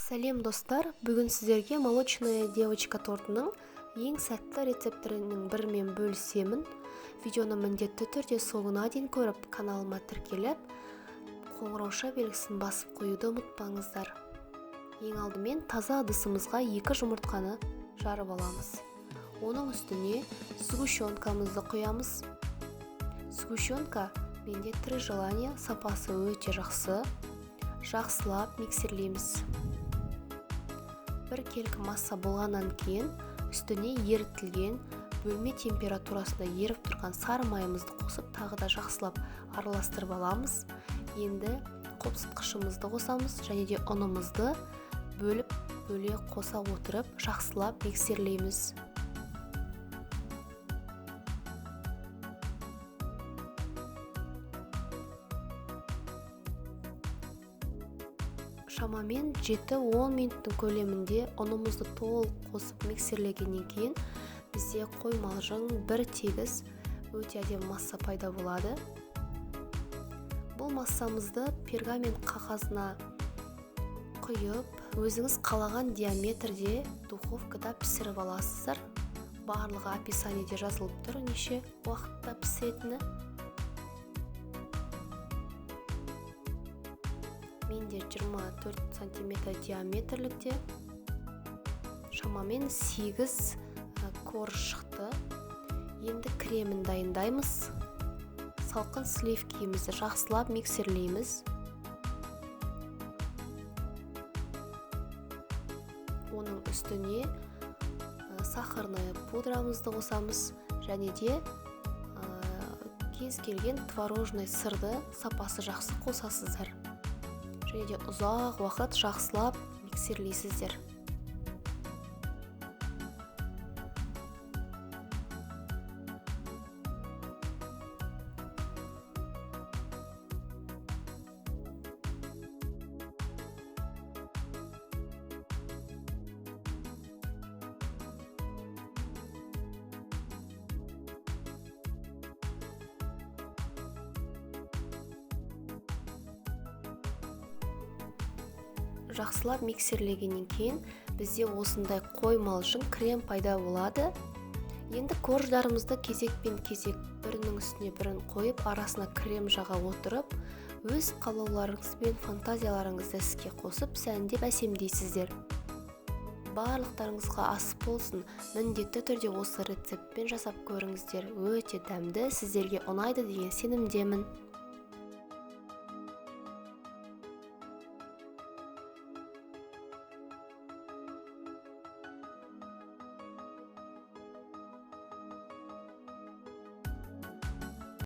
Сәлем достар, бүгін сіздерге молочная девочка тортының ең сәтті рецепторының бірімен бөлісемін. Видеоны міндетті түрде соңына дейін көріп, каналыма тіркеліп, қоңырауша белгісін басып қоюды ұмытпаңыздар. Ең алдымен таза ыдысымызға 2 жұмыртқаны жарып аламыз. Оның үстіне сгущенкамызды құямыз. Сгущенка менде 3 желание, сапасы өте жақсы. Жақсылап миксерлейміз. Бір келкі масса болғаннан кейін үстіне ерітілген бөлме температурасында еріп тұрған сары майымызды қосып, тағы да жақсылап араластырып аламыз. Енді қопсытқышымызды қосамыз және де ұнымызды бөле қоса отырып жақсылап миксерлейміз. Шамамен 7-10 минуттың көлемінде ұнымызды толық қосып миксерлегеннен кейін бізде қоймалжың бір тегіс өте әдемі масса пайда болады. Бұл массамызды пергамент қағазына құйып, өзіңіз қалаған диаметрде духовкада пісіріп аласыздар. Барлығы описаниеде жазылып тұр, неше уақытта пісетіні. Менде 24 см диаметрлікте шамамен 8 корж шықты. Енді кремін дайындаймыз. Салқын сливкімізді жақсылап миксерлейміз. Оның үстіне сахарный пудрамызды қосамыз және де кез келген творожный сырды сапасы жақсы қосасыздар. Және де ұзақ уақыт жақсылап миксерлейсіздер. Жақсылап миксерлегеннен кейін бізде осындай қоймалжың крем пайда болады. Енді корждарымызды кезекпен кезек бірінің үстіне бірін қойып, арасына крем жаға отырып, өз қалауларыңыз бен фантазияларыңызды іске қосып, сәндеп әсемдейсіздер. Барлықтарыңызға ас болсын, міндетті түрде осы рецептпен жасап көріңіздер. Өте дәмді, сіздерге ұнайды деген сенімдемін.